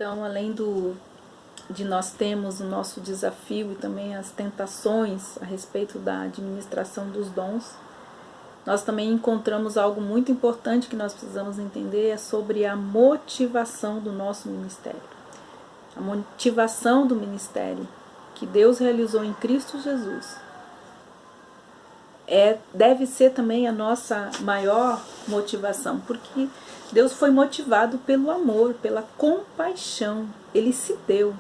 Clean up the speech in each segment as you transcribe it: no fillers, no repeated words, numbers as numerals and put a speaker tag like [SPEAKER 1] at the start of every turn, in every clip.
[SPEAKER 1] Então, além de nós termos o nosso desafio e também as tentações a respeito da administração dos dons, nós também encontramos algo muito importante que nós precisamos entender, é sobre a motivação do nosso ministério. A motivação do ministério que Deus realizou em Cristo Jesus deve ser também a nossa maior motivação, porque Deus foi motivado pelo amor, pela compaixão, Ele se deu.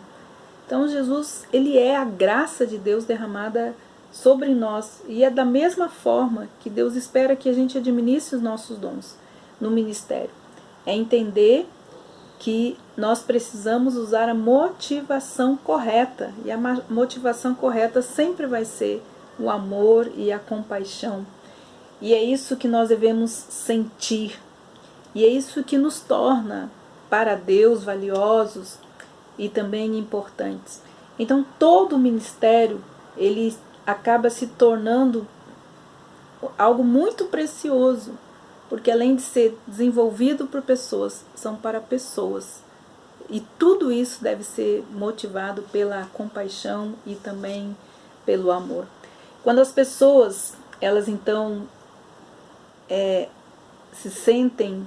[SPEAKER 1] Então Jesus, Ele é a graça de Deus derramada sobre nós, e é da mesma forma que Deus espera que a gente administre os nossos dons no ministério. É entender que nós precisamos usar a motivação correta, e a motivação correta sempre vai ser o amor e a compaixão. E é isso que nós devemos sentir, e é isso que nos torna para Deus valiosos e também importantes. Então todo o ministério, ele acaba se tornando algo muito precioso, porque além de ser desenvolvido por pessoas, são para pessoas. E tudo isso deve ser motivado pela compaixão e também pelo amor. Quando as pessoas, elas então se sentem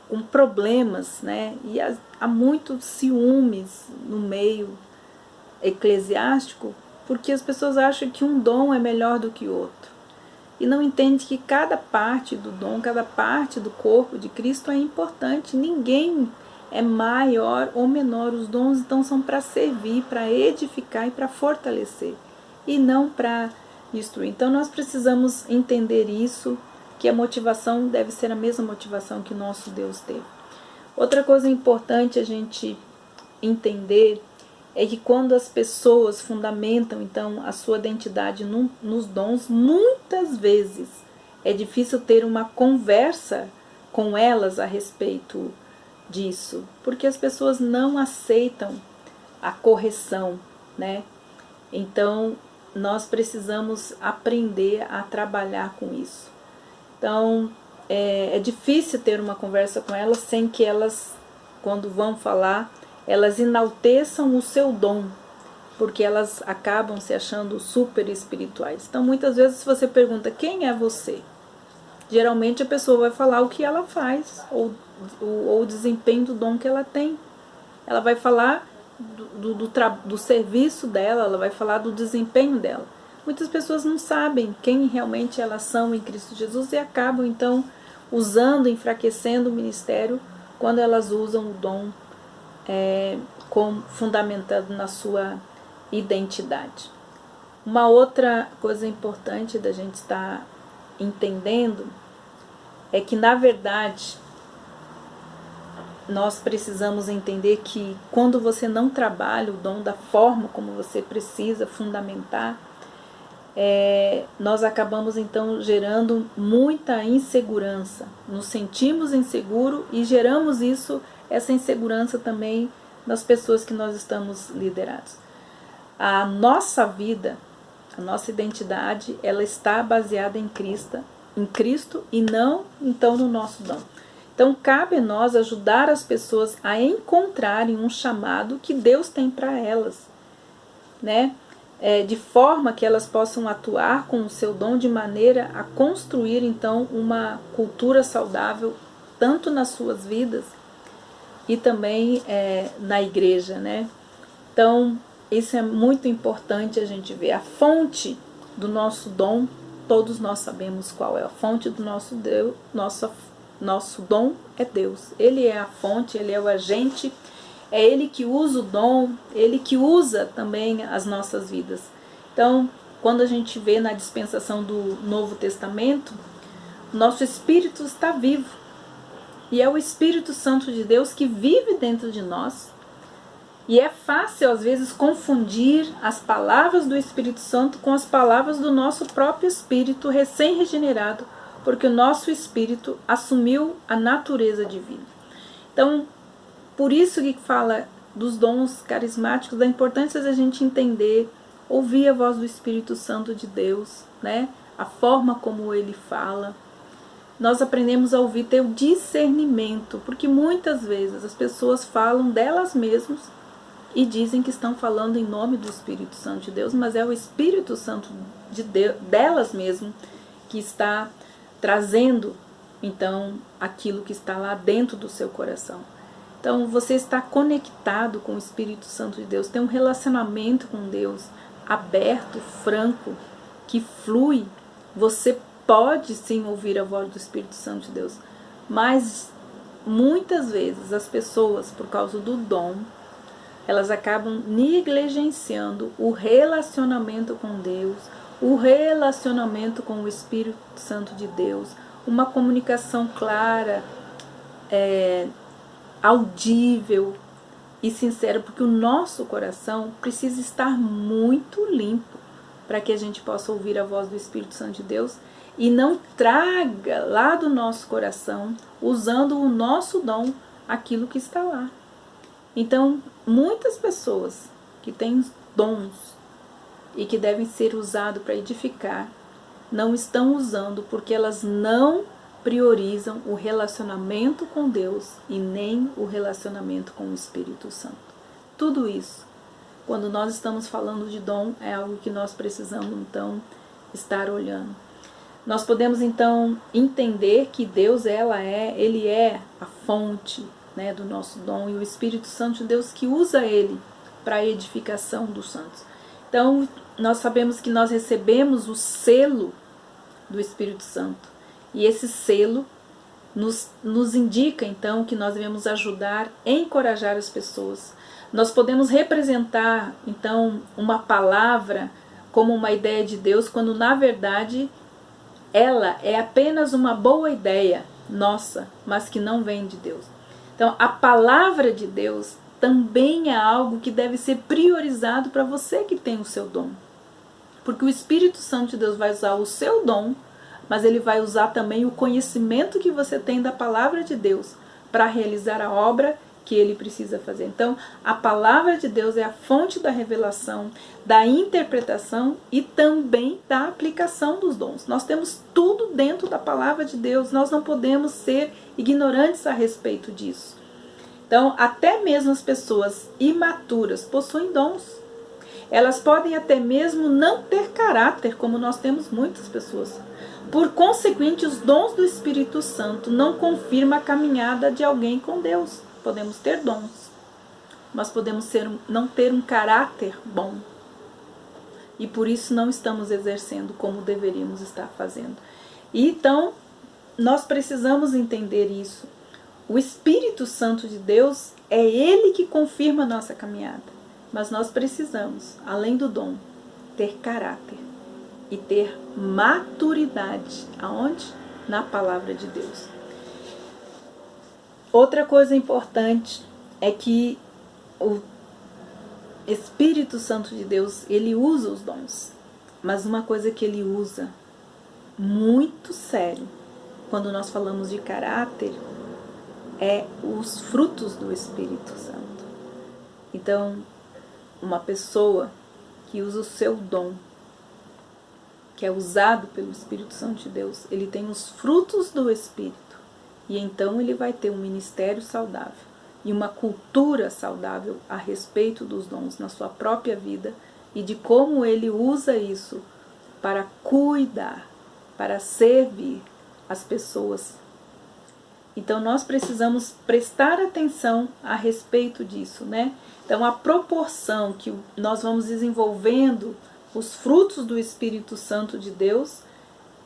[SPEAKER 1] com problemas, né? E há muitos ciúmes no meio eclesiástico, porque as pessoas acham que um dom é melhor do que o outro. E não entende que cada parte do dom, cada parte do corpo de Cristo é importante. Ninguém é maior ou menor. Os dons então são para servir, para edificar e para fortalecer, e não para destruir. Então nós precisamos entender isso, que a motivação deve ser a mesma motivação que o nosso Deus teve. Outra coisa importante a gente entender é que quando as pessoas fundamentam então a sua identidade nos dons, muitas vezes é difícil ter uma conversa com elas a respeito disso, porque as pessoas não aceitam a correção, né? Então nós precisamos aprender a trabalhar com isso. Então é difícil ter uma conversa com elas sem que elas, quando vão falar, elas enalteçam o seu dom, porque elas acabam se achando super espirituais. Então muitas vezes se você pergunta quem é você, geralmente a pessoa vai falar o que ela faz, ou o desempenho do dom que ela tem. Ela vai falar do serviço dela, ela vai falar do desempenho dela. Muitas pessoas não sabem quem realmente elas são em Cristo Jesus e acabam então usando, enfraquecendo o ministério quando elas usam o dom fundamentado na sua identidade. Uma outra coisa importante da gente estar entendendo é que, na verdade, nós precisamos entender que quando você não trabalha o dom da forma como você precisa fundamentar, nós acabamos então gerando muita insegurança. Nos sentimos inseguros e geramos essa insegurança também nas pessoas que nós estamos liderados. A nossa vida, a nossa identidade, ela está baseada em Cristo e não então no nosso dom. Então cabe a nós ajudar as pessoas a encontrarem um chamado que Deus tem para elas, né? De forma que elas possam atuar com o seu dom de maneira a construir então uma cultura saudável tanto nas suas vidas e também na igreja, né? Então isso é muito importante a gente ver. A fonte do nosso dom, todos nós sabemos qual é a fonte do nosso Deus. Nosso dom é Deus. Ele é a fonte, Ele é o agente, é Ele que usa o dom, Ele que usa também as nossas vidas. Então, quando a gente vê na dispensação do Novo Testamento, nosso espírito está vivo. E é o Espírito Santo de Deus que vive dentro de nós. E é fácil, às vezes, confundir as palavras do Espírito Santo com as palavras do nosso próprio espírito recém-regenerado, porque o nosso espírito assumiu a natureza divina. Então, por isso que fala dos dons carismáticos, da importância da gente entender, ouvir a voz do Espírito Santo de Deus, né? A forma como ele fala, nós aprendemos a ouvir, ter o discernimento, porque muitas vezes as pessoas falam delas mesmas e dizem que estão falando em nome do Espírito Santo de Deus, mas é o Espírito Santo de Deus, delas mesmo, que está trazendo, então, aquilo que está lá dentro do seu coração. Então, você está conectado com o Espírito Santo de Deus, tem um relacionamento com Deus aberto, franco, que flui. Você pode sim ouvir a voz do Espírito Santo de Deus, mas muitas vezes as pessoas, por causa do dom, elas acabam negligenciando o relacionamento com Deus, o relacionamento com o Espírito Santo de Deus, uma comunicação clara, audível e sincera, porque o nosso coração precisa estar muito limpo para que a gente possa ouvir a voz do Espírito Santo de Deus e não traga lá do nosso coração, usando o nosso dom, aquilo que está lá. Então, muitas pessoas que têm dons e que devem ser usados para edificar, não estão usando porque elas não priorizam o relacionamento com Deus e nem o relacionamento com o Espírito Santo. Tudo isso, quando nós estamos falando de dom, é algo que nós precisamos então estar olhando. Nós podemos então entender que Deus, Ele é a fonte, né, do nosso dom, e o Espírito Santo de Deus que usa ele para a edificação dos santos. Então, nós sabemos que nós recebemos o selo do Espírito Santo, e esse selo nos indica então que nós devemos ajudar, encorajar as pessoas. Nós podemos representar então uma palavra como uma ideia de Deus, quando na verdade ela é apenas uma boa ideia nossa, mas que não vem de Deus. Então, a palavra de Deus também é algo que deve ser priorizado para você que tem o seu dom. Porque o Espírito Santo de Deus vai usar o seu dom, mas ele vai usar também o conhecimento que você tem da palavra de Deus para realizar a obra que ele precisa fazer. Então, a palavra de Deus é a fonte da revelação, da interpretação e também da aplicação dos dons. Nós temos tudo dentro da palavra de Deus, nós não podemos ser ignorantes a respeito disso. Então, até mesmo as pessoas imaturas possuem dons. Elas podem até mesmo não ter caráter, como nós temos muitas pessoas. Por consequente, os dons do Espírito Santo não confirmam a caminhada de alguém com Deus. Podemos ter dons, mas podemos não ter um caráter bom. E por isso não estamos exercendo como deveríamos estar fazendo. E então, nós precisamos entender isso. O Espírito Santo de Deus é Ele que confirma a nossa caminhada. Mas nós precisamos, além do dom, ter caráter e ter maturidade. Aonde? Na palavra de Deus. Outra coisa importante é que o Espírito Santo de Deus, ele usa os dons. Mas uma coisa que ele usa muito sério, quando nós falamos de caráter, é os frutos do Espírito Santo. Então, uma pessoa que usa o seu dom, que é usado pelo Espírito Santo de Deus, ele tem os frutos do Espírito. E então ele vai ter um ministério saudável e uma cultura saudável a respeito dos dons na sua própria vida e de como ele usa isso para cuidar, para servir as pessoas. Então nós precisamos prestar atenção a respeito disso, né? Então a proporção que nós vamos desenvolvendo os frutos do Espírito Santo de Deus,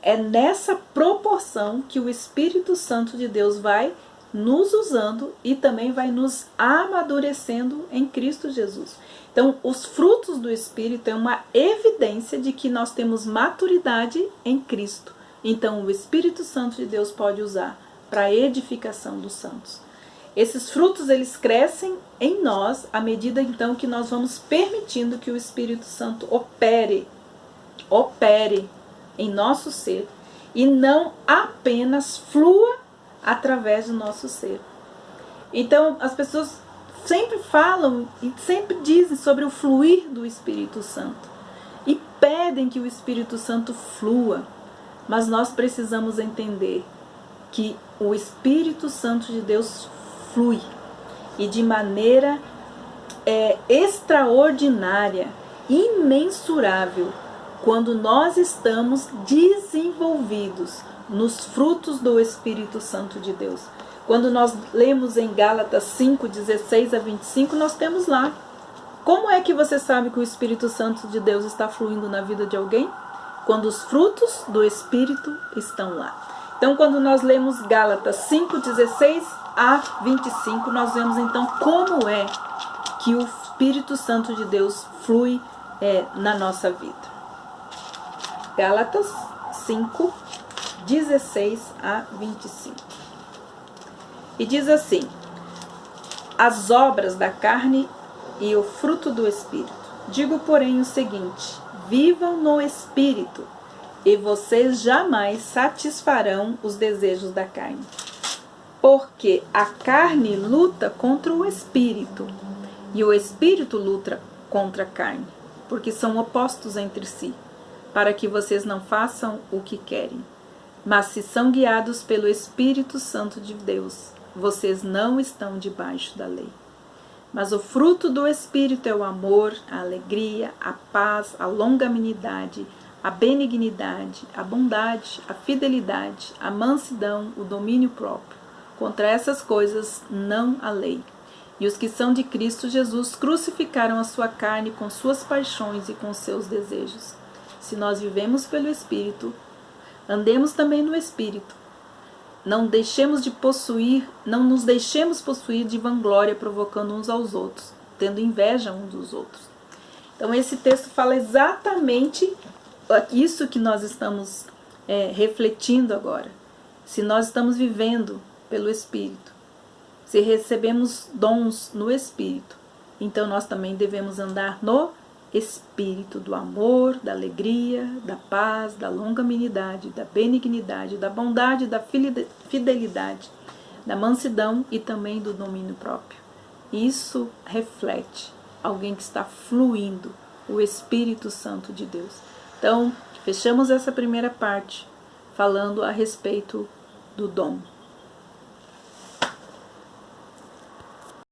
[SPEAKER 1] é nessa proporção que o Espírito Santo de Deus vai nos usando e também vai nos amadurecendo em Cristo Jesus. Então, os frutos do Espírito é uma evidência de que nós temos maturidade em Cristo. Então, o Espírito Santo de Deus pode usar para a edificação dos santos. Esses frutos, eles crescem em nós à medida, então, que nós vamos permitindo que o Espírito Santo opere em nosso ser e não apenas flua através do nosso ser. Então, as pessoas sempre falam e sempre dizem sobre o fluir do Espírito Santo e pedem que o Espírito Santo flua, mas nós precisamos entender que o Espírito Santo de Deus flui e de maneira extraordinária, imensurável, quando nós estamos desenvolvidos nos frutos do Espírito Santo de Deus. Quando nós lemos em Gálatas 5, 16 a 25, nós temos lá. Como é que você sabe que o Espírito Santo de Deus está fluindo na vida de alguém? Quando os frutos do Espírito estão lá. Então, quando nós lemos Gálatas 5, 16 a 25, nós vemos então como é que o Espírito Santo de Deus flui na nossa vida. Gálatas 5, 16 a 25. E diz assim: as obras da carne e o fruto do Espírito. Digo, porém, o seguinte: vivam no Espírito, e vocês jamais satisfarão os desejos da carne. Porque a carne luta contra o Espírito, e o Espírito luta contra a carne, porque são opostos entre si, para que vocês não façam o que querem. Mas se são guiados pelo Espírito Santo de Deus, vocês não estão debaixo da lei. Mas o fruto do Espírito é o amor, a alegria, a paz, a longanimidade, a benignidade, a bondade, a fidelidade, a mansidão, o domínio próprio. Contra essas coisas não há lei. E os que são de Cristo Jesus crucificaram a sua carne com suas paixões e com seus desejos. Se nós vivemos pelo Espírito, andemos também no Espírito. Não nos deixemos possuir de vanglória, provocando uns aos outros, tendo inveja uns dos outros. Então esse texto fala exatamente isso que nós estamos refletindo agora. Se nós estamos vivendo pelo Espírito, se recebemos dons no Espírito, então nós também devemos andar no Espírito do amor, da alegria, da paz, da longanimidade, da benignidade, da bondade, da fidelidade, da mansidão e também do domínio próprio. Isso reflete alguém que está fluindo, o Espírito Santo de Deus. Então, fechamos essa primeira parte falando a respeito do dom.